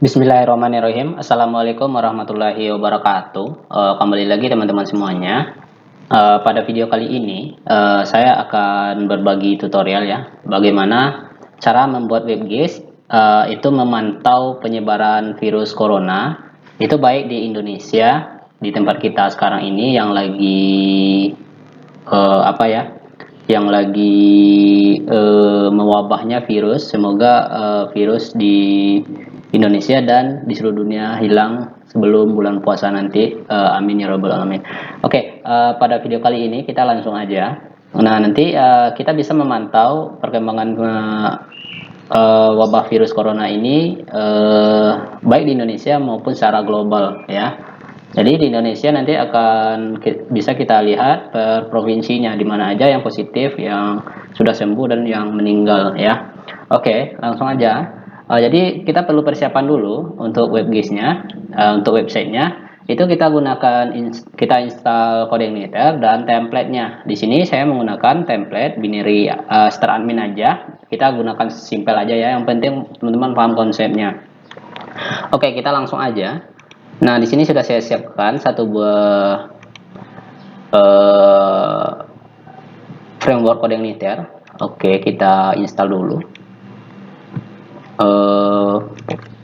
Bismillahirrahmanirrahim. Assalamualaikum warahmatullahi wabarakatuh. Kembali lagi teman-teman semuanya. Pada video kali ini saya akan berbagi tutorial ya, bagaimana cara membuat WebGIS itu memantau penyebaran virus corona, itu baik di Indonesia, di tempat kita sekarang ini yang lagi yang lagi mewabahnya virus. Semoga virus di Indonesia dan di seluruh dunia hilang sebelum bulan puasa nanti. Amin ya robbal alamin. Oke, pada video kali ini kita langsung aja. Nah, nanti kita bisa memantau perkembangan wabah virus corona ini baik di Indonesia maupun secara global ya. Jadi di Indonesia nanti akan bisa kita lihat per provinsinya, di mana aja yang positif, yang sudah sembuh dan yang meninggal ya. Oke, langsung aja. Jadi kita perlu persiapan dulu untuk WebGIS-nya, untuk websitenya. Itu kita gunakan kita install Codenator dan template-nya. Di sini saya menggunakan template binary start admin aja. Kita gunakan simple aja ya. Yang penting teman-teman paham konsepnya. Oke, kita langsung aja. Nah, di sini sudah saya siapkan satu buah framework Codenator. Oke, kita install dulu.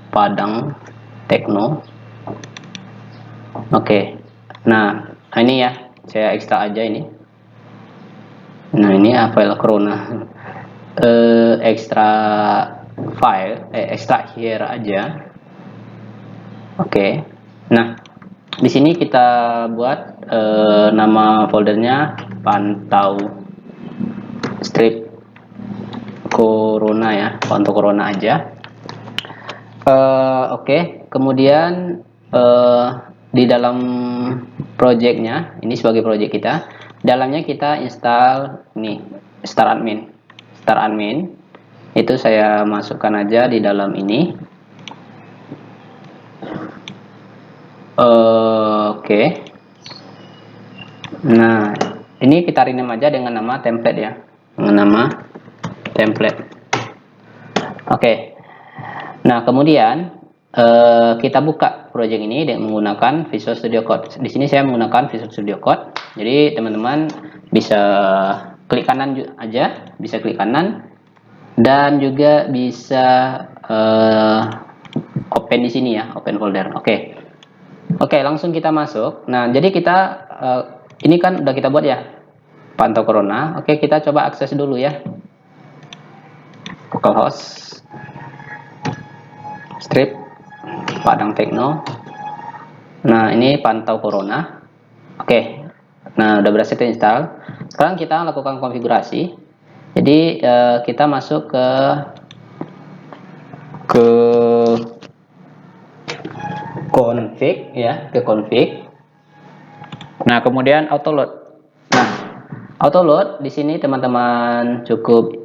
Padang Tekno. Oke. Nah, ini ya, saya ekstrak aja ini. Nah, ini file corona. Ekstra file, ekstrak here aja. Oke. Nah, di sini kita buat nama foldernya pantau strip corona ya, pantau corona aja. Oke. Kemudian di dalam projectnya, ini sebagai project kita, dalamnya kita install nih start admin. Itu saya masukkan aja di dalam ini. Oke. Nah, ini kita rename aja dengan nama template ya, dengan nama template. Oke. Nah, kemudian kita buka project ini dengan menggunakan Visual Studio Code. Di sini saya menggunakan Visual Studio Code. Jadi teman-teman bisa klik kanan aja, bisa klik kanan, dan juga bisa open di sini ya, open folder. Oke, langsung kita masuk. Nah, jadi kita ini kan udah kita buat ya, pantau corona. Oke, kita coba akses dulu ya. Localhost strip Padang Tekno. Nah, ini pantau corona. Oke. Nah, udah berhasil terinstall. Sekarang kita lakukan konfigurasi. Jadi kita masuk ke config ya, ke config. Nah, kemudian auto load. Nah, auto load di sini teman-teman cukup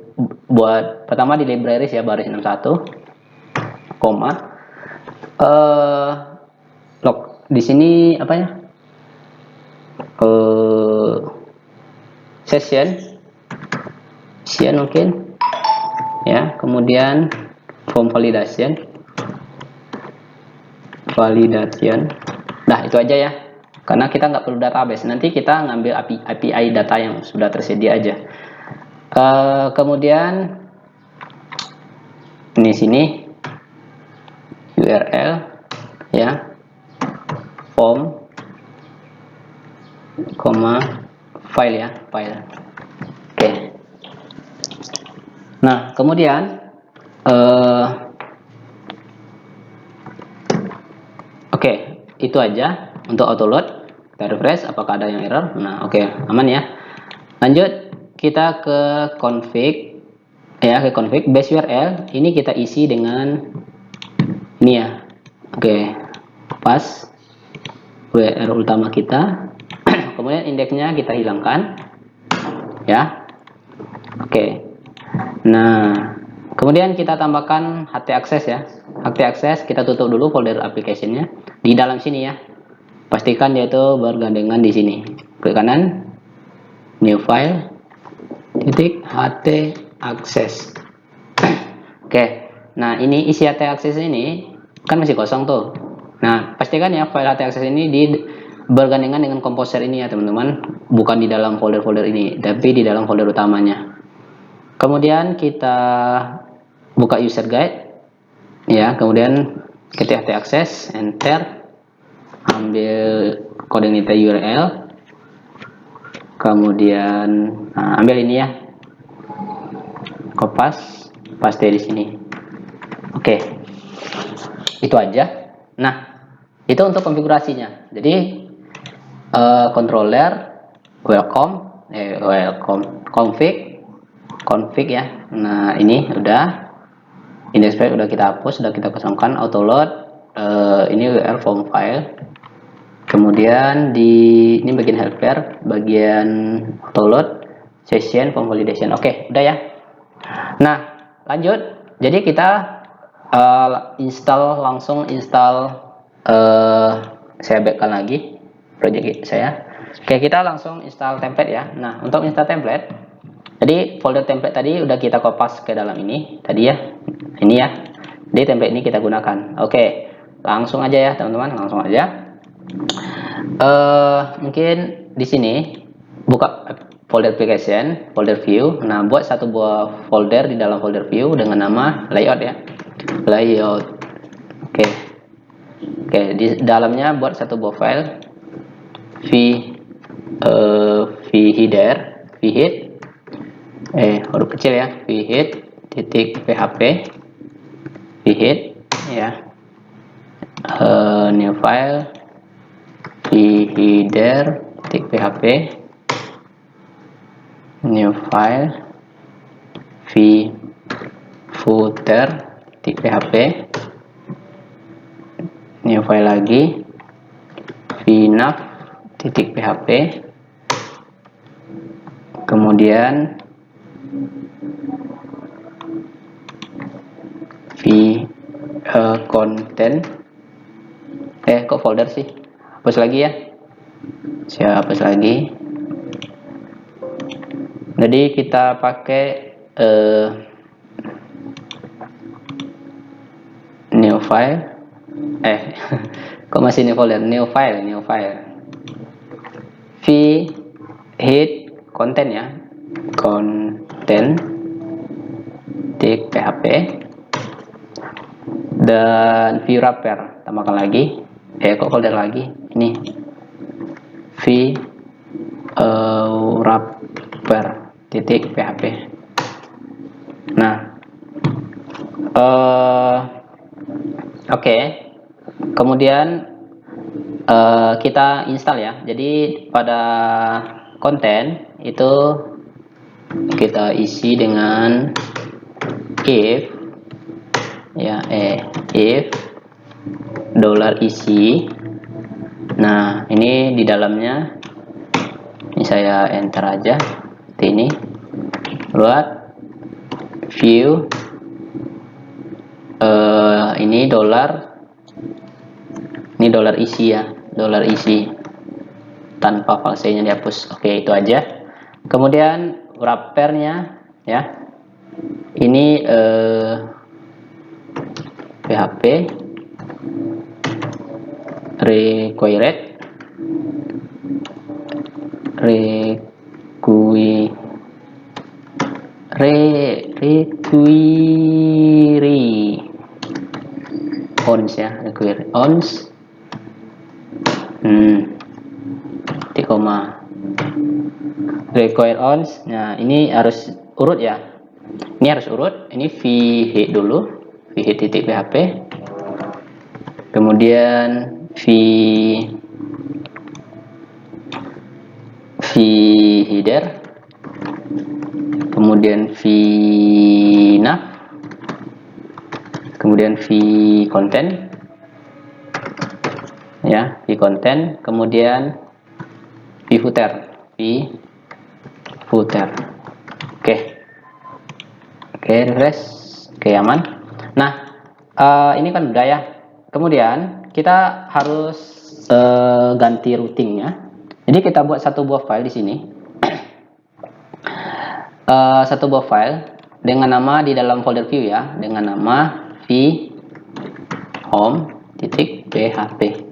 buat pertama di libraries ya, baris 61 koma log di sini apa ya, session mungkin ya, kemudian form validation. Nah, itu aja ya, karena kita nggak perlu database, nanti kita ngambil API data yang sudah tersedia aja. Kemudian ini sini URL ya, form file ya, file. Oke. Nah, kemudian oke, itu aja untuk auto load. Kita refresh apakah ada yang error. Nah, oke, aman ya. Lanjut kita ke config ya, ke config base URL. Ini kita isi dengan ini ya. Oke, pas URL utama kita. Kemudian indeksnya kita hilangkan ya. Oke. Nah, kemudian kita tambahkan HT access ya. HT access kita tutup dulu folder application-nya di dalam sini ya. Pastikan dia itu bergandengan di sini. Klik kanan, new file, titik HT access. Oke. Nah, ini isi htaccess ini kan masih kosong tuh. Nah, pastikan ya file htaccess ini bergandengan dengan komposer ini ya teman-teman, bukan di dalam folder-folder ini, tapi di dalam folder utamanya. Kemudian kita buka user guide ya, kemudian ketik htaccess, enter, ambil coordinate URL, kemudian ambil ini ya, kopas, paste di sini. Oke, itu aja. Nah, itu untuk konfigurasinya. Jadi controller welcome config ya. Nah, ini udah index file udah kita hapus, sudah kita kosongkan. Auto load ini URL form file. Kemudian ini bagian helper, bagian auto load session form validation. Oke, udah ya. Nah, lanjut. Jadi kita langsung install, saya backkan lagi project saya. Oke, kita langsung install template ya. Nah, untuk install template, jadi folder template tadi udah kita kopas ke dalam ini tadi ya, ini ya. Jadi template ini kita gunakan. Oke, langsung aja ya teman-teman, langsung aja. Mungkin di sini buka folder application, folder view. Nah, buat satu buah folder di dalam folder view dengan nama layout ya, layout. Oke, di dalamnya buat satu buah file vheader, huruf kecil ya, vhead.php, vhead ya, new file vheader.php, new file vfooter.php, new file lagi vnav.php, kemudian content, kok folder sih, hapus lagi ya, saya hapus lagi. Jadi kita pakai new file, kok masih new folder, new file vhead content ya, content.php, dan vwrapper tambahkan lagi, kok folder lagi ini, vwrapper.php. Nah, oke. Kemudian kita install ya. Jadi pada konten itu kita isi dengan if ya, if $isi. Nah, ini di dalamnya, ini saya enter aja seperti ini, buat view ini $isi ya, $isi tanpa false-nya dihapus. Oke, itu aja. Kemudian wrappernya ya, ini PHP required ons ya, require ons require ons. Nah, ini harus urut ya, ini harus urut. Ini vhead dulu, vhead.php, kemudian vheader, kemudian vnav, kemudian vcontent ya, vcontent, kemudian vfooter. Oke, refresh. Oke, aman. Nah, ini kan udah ya. Kemudian kita harus ganti routingnya. Jadi kita buat satu buah file di sini, satu buah file dengan nama di dalam folder view ya, dengan nama home titik php.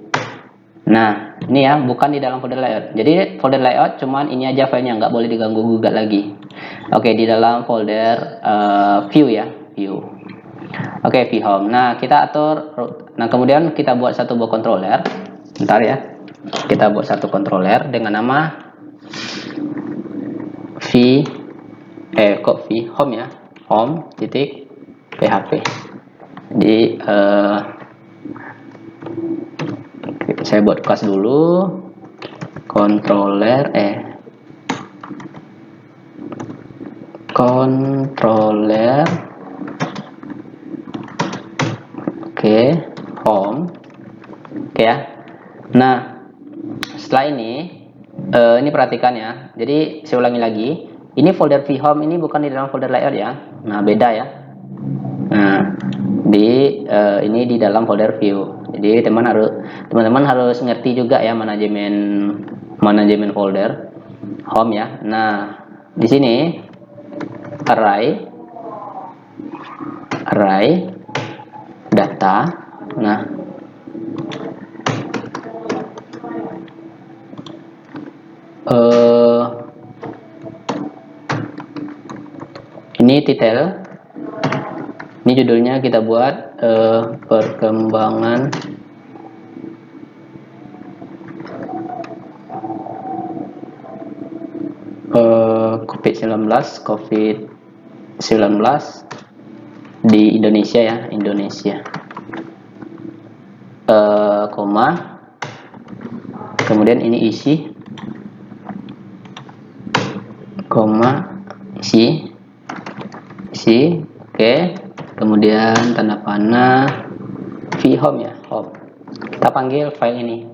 Nah, ini ya, bukan di dalam folder layout. Jadi folder layout cuman ini aja filenya, nggak boleh diganggu gugat lagi. Oke, di dalam folder view ya, view. Oke, view home. Nah, kita atur. Nah, kemudian kita buat satu buah controller. Bentar ya. Kita buat satu controller dengan nama home ya, home titik php. Jadi saya buat kelas dulu, controller oke, home, oke ya. Nah, setelah ini perhatikan ya. Jadi saya ulangi lagi, ini folder vhome ini bukan di dalam folder layout ya. Nah, beda ya. Nah, ini di dalam folder view. Jadi teman-teman harus ngerti juga ya manajemen folder home ya. Nah, di sini array data. Nah, ini titel. Ini judulnya kita buat perkembangan COVID-19 di Indonesia ya, koma, kemudian ini isi, koma, isi, oke. Kemudian tanda panah vhome ya, home. Kita panggil file ini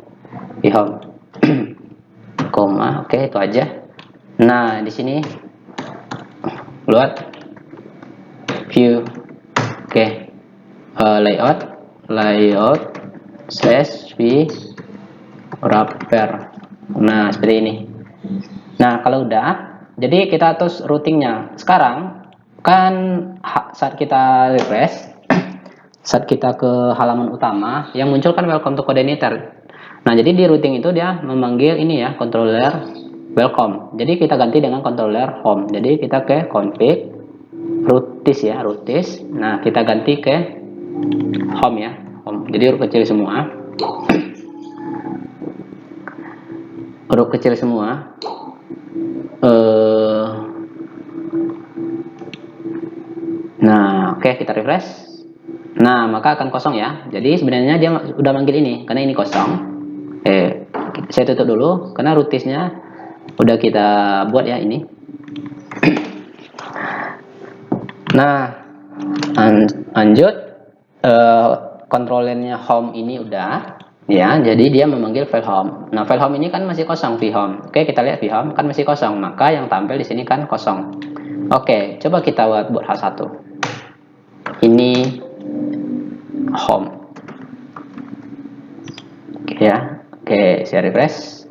vhome, koma, oke, itu aja. Nah, di sini load view, oke, layout slash v wrapper. Nah, seperti ini. Nah, kalau udah, jadi kita terus routingnya. Sekarang kan saat kita refresh, saat kita ke halaman utama, yang muncul kan welcome to coordinator. Nah, jadi di routing itu dia memanggil ini ya, controller welcome. Jadi kita ganti dengan controller home. Jadi kita ke config rootis ya, rootis. Nah, kita ganti ke home ya, home. Jadi huruf kecil semua. Huruf kecil semua. Nah, oke, kita refresh. Nah, maka akan kosong ya. Jadi sebenarnya dia udah manggil ini karena ini kosong. Saya tutup dulu karena rootisnya udah kita buat ya ini. Nah, lanjut, kontrolernya home ini udah ya, jadi dia memanggil file home. Nah, file home ini kan masih kosong vhome. Oke, kita lihat vhome kan masih kosong, maka yang tampil di sini kan kosong. Oke, coba kita buat hal satu. Ini home. Oke ya. Oke, saya refresh.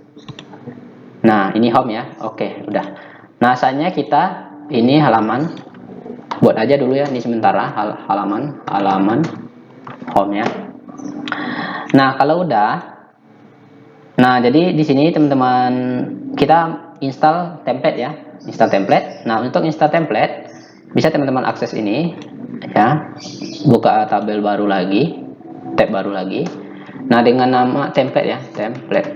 Nah, ini home ya. Oke, udah. Nah, saatnya kita ini halaman. Buat aja dulu ya, ini sementara halaman home ya. Nah, kalau udah, nah jadi di sini teman-teman kita install template ya, Nah, untuk install template bisa teman-teman akses ini ya, buka tabel baru lagi, tab baru lagi. Nah, dengan nama template ya, template.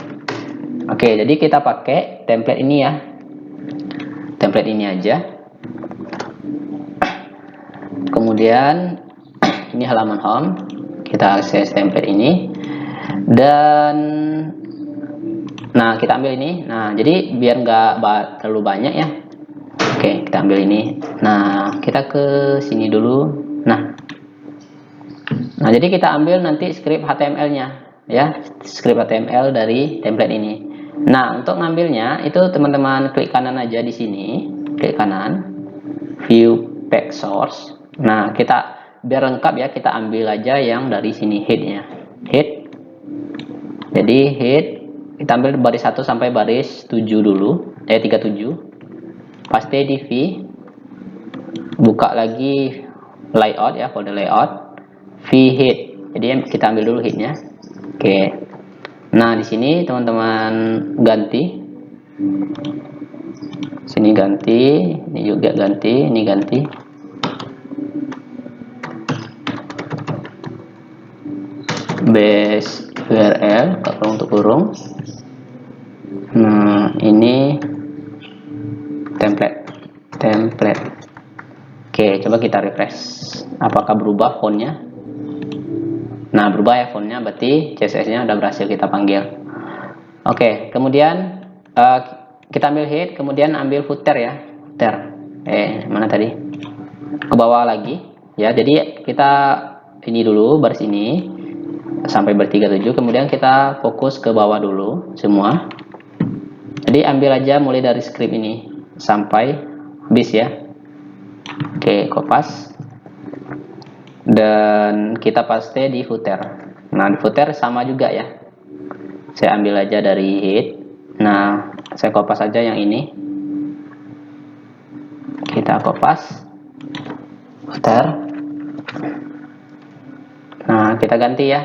Oke, jadi kita pakai template ini ya, template ini aja. Kemudian ini halaman home, kita akses template ini dan nah kita ambil ini. Nah, jadi biar nggak terlalu banyak ya, oke, kita ambil ini. Nah, kita ke sini dulu. Nah, jadi kita ambil nanti script HTML-nya ya, script HTML dari template ini. Nah, untuk ngambilnya itu teman-teman klik kanan aja di sini, klik kanan, view pack source. Nah, kita biar lengkap ya, kita ambil aja yang dari sini headnya, head. Jadi head kita ambil baris 1 sampai baris 7 dulu, 37. Paste di V, buka lagi layout ya, folder layout. vHead. Jadi kita ambil dulu headnya. Oke. Nah, di sini teman-teman ganti. Sini ganti, ini juga ganti, ini ganti. Base URL kurung untuk kurung. Nah, ini template. Oke, coba kita refresh. Apakah berubah fontnya? Nah, berubah ya fontnya, berarti CSS-nya udah berhasil kita panggil. Oke, kemudian kita ambil head, kemudian ambil footer ya. Footer. Mana tadi? Ke bawah lagi. Ya, jadi kita ini dulu baris ini sampai ber37, kemudian kita fokus ke bawah dulu semua. Jadi ambil aja mulai dari script ini sampai habis ya. Oke, kopas. Dan kita paste di footer. Nah, di footer sama juga ya. Saya ambil aja dari head. Nah, saya kopas aja yang ini. Kita kopas footer. Nah, kita ganti ya.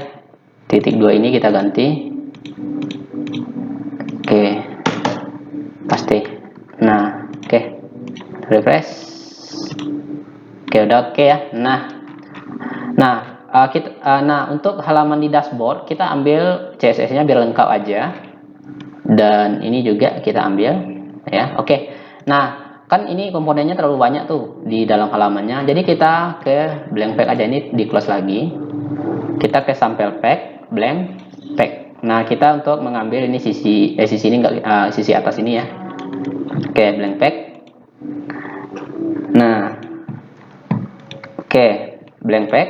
Titik 2 ini kita ganti. Oke. Paste. Nah, oke. Refresh. Oke, udah oke ya. Nah, untuk halaman di dashboard kita ambil CSS-nya biar lengkap aja. Dan ini juga kita ambil ya. Oke. Nah, kan ini komponennya terlalu banyak tuh di dalam halamannya. Jadi kita ke blank pack aja, ini di close lagi. Kita ke sample pack, blank pack. Nah, kita untuk mengambil ini sisi ini enggak, sisi atas ini ya. Oke, blank pack. Nah, oke, blank pack.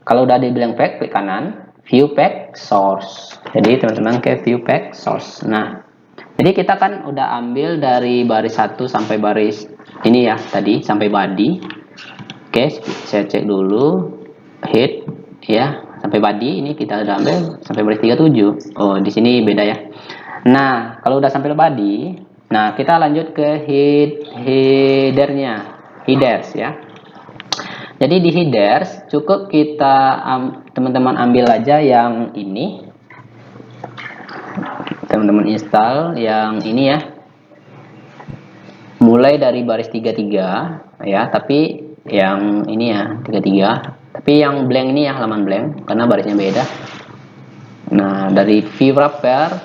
Kalau udah di blank pack, klik kanan, view pack source. Jadi teman-teman ke view pack source. Nah, jadi kita kan udah ambil dari baris 1 sampai baris ini ya tadi, sampai body. Oke, saya cek dulu head ya, sampai body ini kita udah ambil sampai baris 37. Oh, di sini beda ya. Nah, kalau udah sampai body, nah kita lanjut ke headers ya. Jadi di headers cukup kita teman-teman ambil aja yang ini. Teman-teman install yang ini ya. Mulai dari baris 33 ya, tapi yang ini ya 33. Tapi yang blank ini ya, halaman blank karena barisnya beda. Nah, dari view wrapper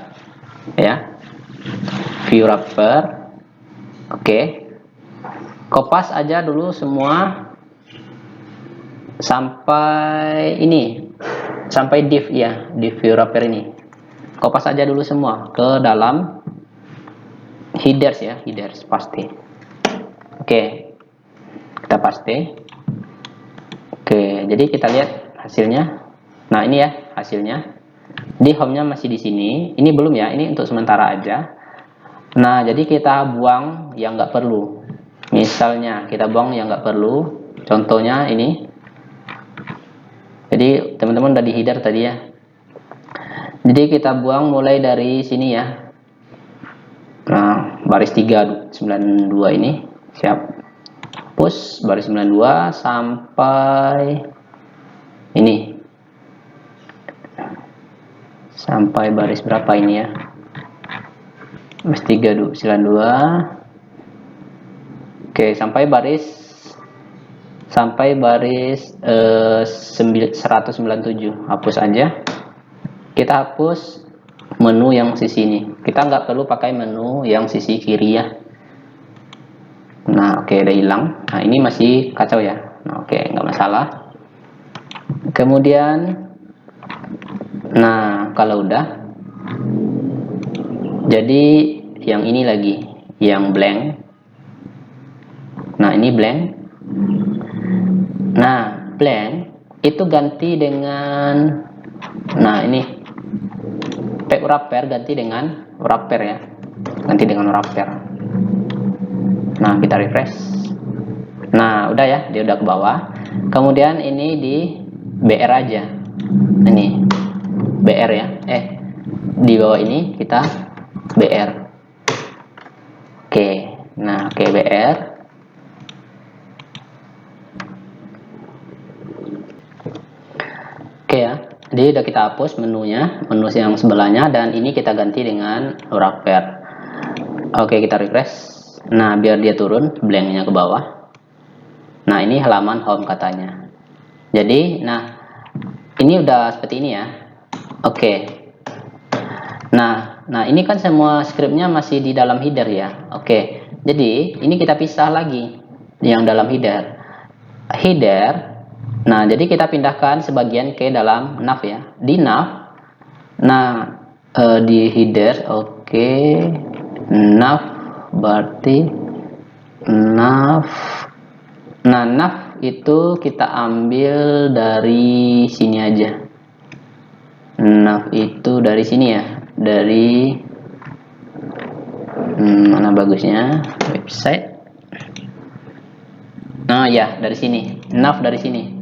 ya. View wrapper. Oke. Kopas aja dulu semua sampai ini, sampai div ya, div view wrapper ini. Kopas aja dulu semua ke dalam headers ya, headers paste. Oke, kita paste. Oke, jadi kita lihat hasilnya. Nah, ini ya hasilnya. Di home-nya masih di sini. Ini belum ya, ini untuk sementara aja. Nah, jadi kita buang yang nggak perlu. Misalnya kita buang yang nggak perlu. Contohnya ini. Jadi teman-teman udah di header tadi ya. Jadi kita buang mulai dari sini ya. Nah, baris 392 ini siap. Push baris 92 sampai ini. Sampai baris berapa ini ya? Baris 392. Oke, sampai baris 197. Hapus aja. Kita hapus menu yang sisi ini. Kita nggak perlu pakai menu yang sisi kiri ya. Nah, oke, udah hilang. Nah, ini masih kacau ya. Nah, oke, nggak masalah. Kemudian, nah, kalau udah, jadi yang ini lagi, yang blank. Nah, ini blank. Nah, blank itu ganti dengan, nah ini pack wrapper ganti dengan wrapper ya, ganti dengan wrapper. Nah, kita refresh. Nah, udah ya, dia udah ke bawah. Kemudian ini di BR aja, ini BR ya, di bawah ini kita BR. Oke, nah oke, BR. Oke ya, jadi udah kita hapus menunya, menu yang sebelahnya, dan ini kita ganti dengan Wrapper. Oke, kita refresh. Nah, biar dia turun blanknya ke bawah. Nah, ini halaman home katanya. Jadi, nah ini udah seperti ini ya. Oke. Nah ini kan semua scriptnya masih di dalam header ya. Oke. Jadi ini kita pisah lagi yang dalam header. Nah, jadi kita pindahkan sebagian ke dalam nav ya. Di nav. Nah, di header, oke. Nav berarti nav. Nah, nav itu kita ambil dari sini aja. Nav itu dari sini ya. Dari mana bagusnya? Website. Nah, ya, dari sini. Nav dari sini.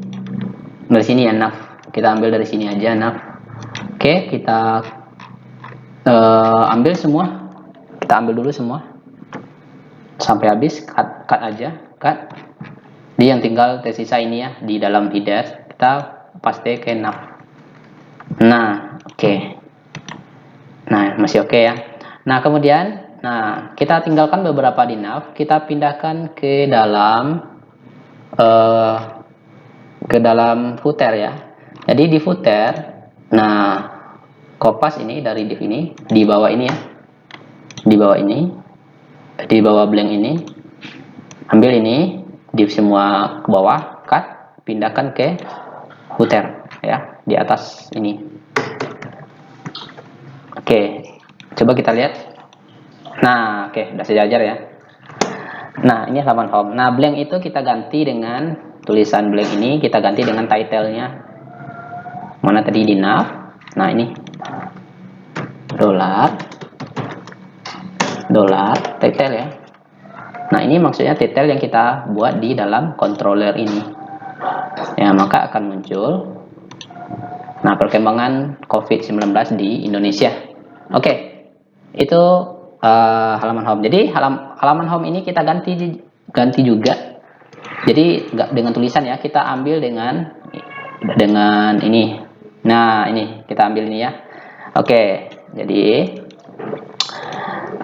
Dari sini ya, nav. Kita ambil dari sini aja, nav. Oke, kita ambil semua. Kita ambil dulu semua sampai habis, cut aja, cut. Jadi yang tinggal tersisa ini ya, di dalam header kita paste ke nav. Nah, oke. Nah, masih oke ya. Nah, kemudian kita tinggalkan beberapa di nav, kita pindahkan ke dalam footer ya. Jadi di footer, nah kopas ini dari div ini di bawah ini ya, di bawah ini, di bawah blank ini, ambil ini div semua ke bawah, cut, pindahkan ke footer ya, di atas ini. Oke, coba kita lihat. Nah, oke, udah sejajar ya. Nah, ini halaman home. Nah, blank itu kita ganti dengan tulisan blank ini, kita ganti dengan title-nya. Mana tadi di nav? Nah, ini $, title ya. Nah, ini maksudnya title yang kita buat di dalam controller ini. Ya, maka akan muncul perkembangan COVID-19 di Indonesia. Oke, itu halaman home. Jadi halaman home ini kita ganti juga. Jadi nggak dengan tulisan ya, kita ambil dengan ini. Nah, ini kita ambil ini ya. Oke, jadi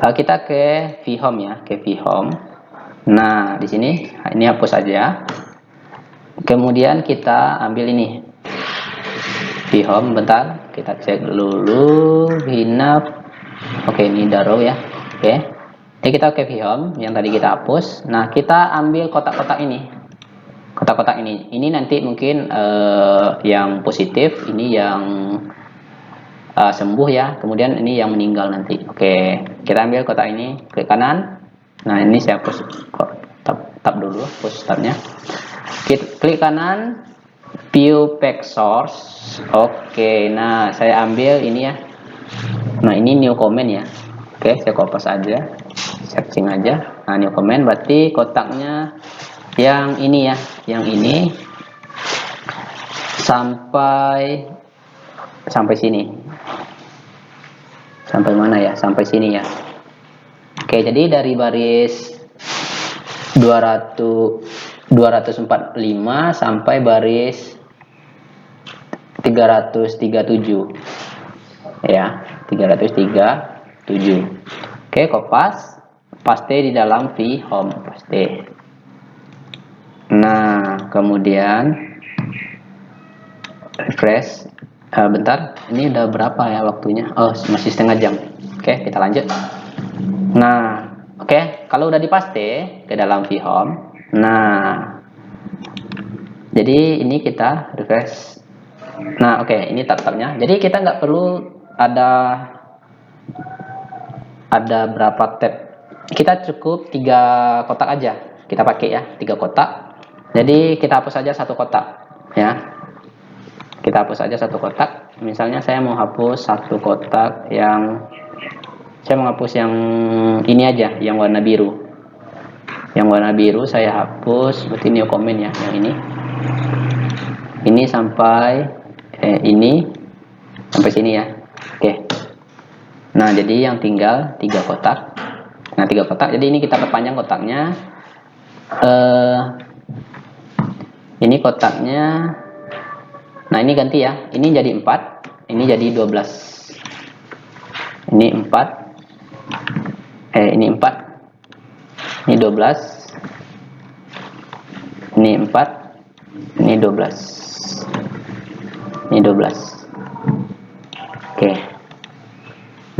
kita ke vhome ya, ke vhome. Nah, di sini ini hapus saja. Kemudian kita ambil ini vhome, bentar, kita cek dulu vnap. Oke, ini Darrow ya. Oke. Jadi kita ke vhome yang tadi kita hapus. Nah, kita ambil kotak-kotak ini. Kotak-kotak ini. Ini nanti mungkin yang positif, ini yang sembuh ya. Kemudian ini yang meninggal nanti. Oke, kita ambil kotak ini, klik kanan. Nah, ini saya hapus, tab dulu, hapus tabnya. Klik kanan, view pack source. Oke, nah saya ambil ini ya. Nah, ini new comment ya. Oke, saya kopas aja, searching aja. Nah, new comment berarti kotaknya yang ini ya, yang ini sampai sini. Sampai mana ya? Sampai sini ya. Oke, jadi dari baris 245 sampai baris 337 ya, 337. Oke, kopas, paste di dalam vhome, paste. Nah, kemudian refresh. Bentar, ini udah berapa ya waktunya? Oh, masih setengah jam. Oke, kita lanjut. Nah, oke, kalau udah dipaste ke dalam vhome, nah jadi ini kita refresh. Nah, oke, ini tab-tabnya. Jadi kita nggak perlu ada berapa tab. Kita cukup 3 kotak aja. Kita pakai ya, 3 kotak. Jadi kita hapus saja 1 kotak ya. Kita hapus aja 1 kotak. Misalnya saya mau hapus 1 kotak yang saya mau hapus yang ini aja, yang warna biru. Yang warna biru saya hapus, berarti new comment ya, yang ini. Ini sampai ini sampai sini ya. Oke. Nah, jadi yang tinggal 3 kotak. Nah, 3 kotak. Jadi ini kita perpanjang kotaknya. Ini kotaknya. Nah, ini ganti ya. Ini jadi 4, ini jadi 12. Ini 4. Ini 4. Ini 12. Ini 4. Ini 12. Ini 12. Oke.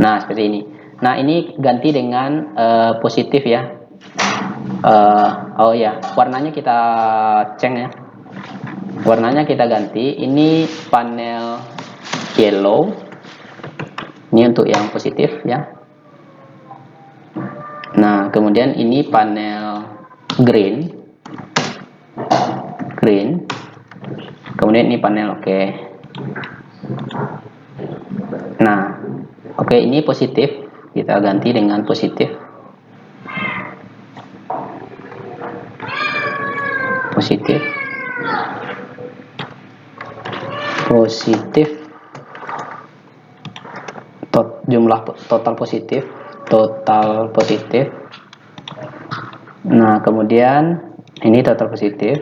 Nah, seperti ini. Nah, ini ganti dengan positif ya. Oh ya, warnanya kita cek ya. Warnanya kita ganti. Ini panel yellow. Ini untuk yang positif ya. Nah, kemudian ini panel green. Kemudian ini panel oke. Nah, oke, ini positif. Kita ganti dengan positif. Positif. Jumlah total positif. Nah, kemudian ini total positif.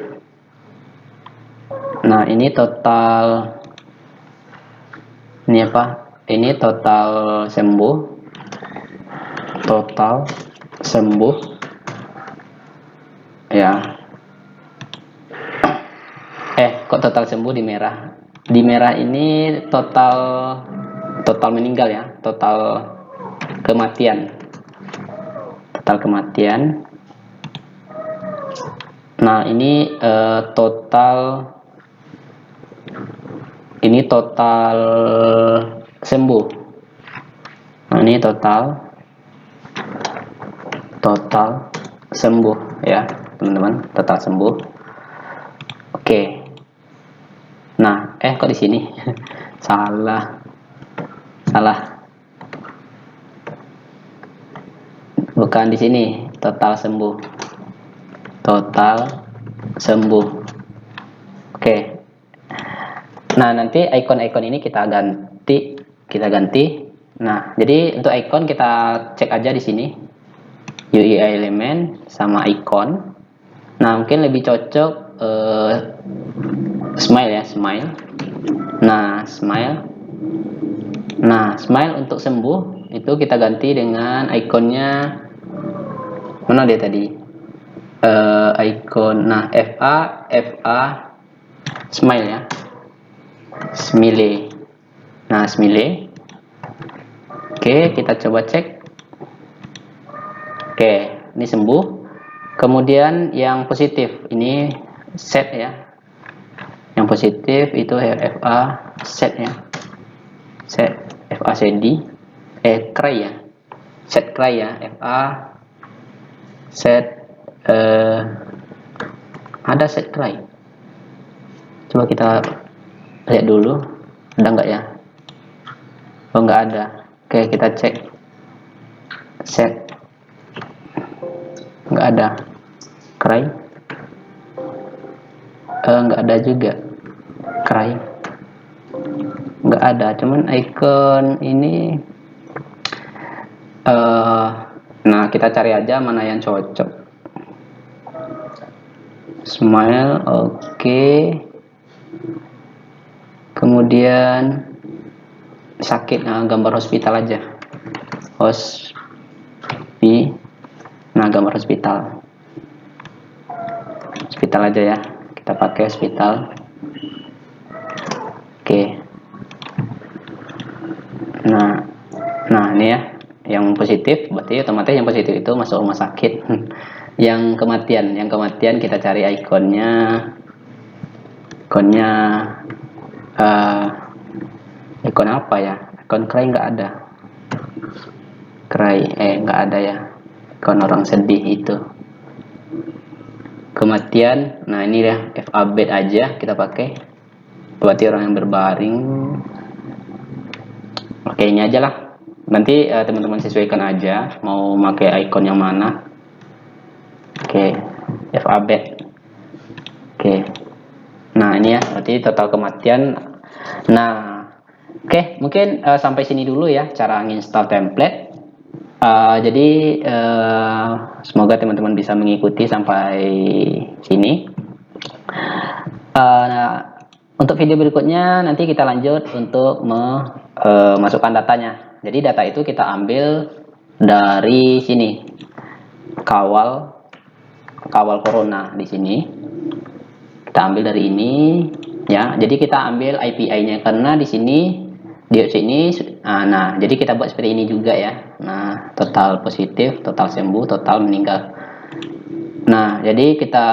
Nah, ini total, ini apa? Ini total sembuh. Ya. Kok total sembuh di merah? Di merah ini total meninggal ya, total kematian. Nah, ini total sembuh. Nah, ini total sembuh ya, teman-teman, total sembuh. Oke. Nah, kok di sini? Salah. Bukan di sini, total sembuh. Oke. Nah, nanti icon-icon ini kita ganti. Nah, jadi untuk icon kita cek aja di sini. UI element sama icon. Nah, mungkin lebih cocok smile ya, smile. Nah, smile untuk sembuh itu kita ganti dengan ikonnya, mana dia tadi? Icon, nah, FA smile ya. Smile. Nah, smile. Oke, kita coba cek. Oke, ini sembuh. Kemudian yang positif ini set ya. Yang positif itu FA set ya. Set FA CD. Cry ya. Set cry ya. FA set ada set cry. Coba kita lihat dulu, ada nggak ya? Oh, nggak ada. Oke, kita cek set, nggak ada. Cry, nggak ada juga. Cry, nggak ada. Cuman icon ini, nah, kita cari aja mana yang cocok. Smile, oke. Kemudian sakit, gambar hospital aja. Nah, gambar hospital aja ya. Kita pakai hospital. Oke. Nah, ini ya, yang positif berarti otomatis yang positif itu masuk rumah sakit. Yang kematian kita cari ikonnya. Ikon apa ya? Ikon cry nggak ada. Nggak ada ya. Ikon orang sedih itu. Kematian. Nah, ini ya, FA bed aja kita pakai. Berarti orang yang berbaring. Oke, ini aja lah. Nanti teman-teman sesuaikan aja mau pakai icon yang mana. Oke, FA bed. Oke. Nah, ini ya, berarti total kematian. Nah, oke, mungkin sampai sini dulu ya cara nginstal template. Jadi semoga teman-teman bisa mengikuti sampai sini. Nah, Untuk video berikutnya nanti kita lanjut untuk memasukkan datanya. Jadi data itu kita ambil dari sini, kawal corona di sini. Kita ambil dari ini ya. Jadi kita ambil IPI-nya karena di sini di sini nah, jadi kita buat seperti ini juga ya. Nah, total positif, total sembuh, total meninggal. Nah, jadi kita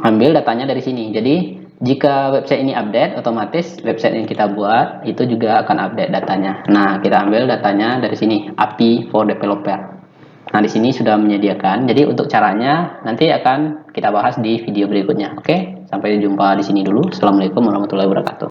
ambil datanya dari sini. Jadi jika website ini update, otomatis website yang kita buat itu juga akan update datanya. Nah, kita ambil datanya dari sini, API for developer. Nah, di sini sudah menyediakan. Jadi untuk caranya nanti akan kita bahas di video berikutnya. Oke, sampai jumpa di sini dulu. Assalamualaikum warahmatullahi wabarakatuh.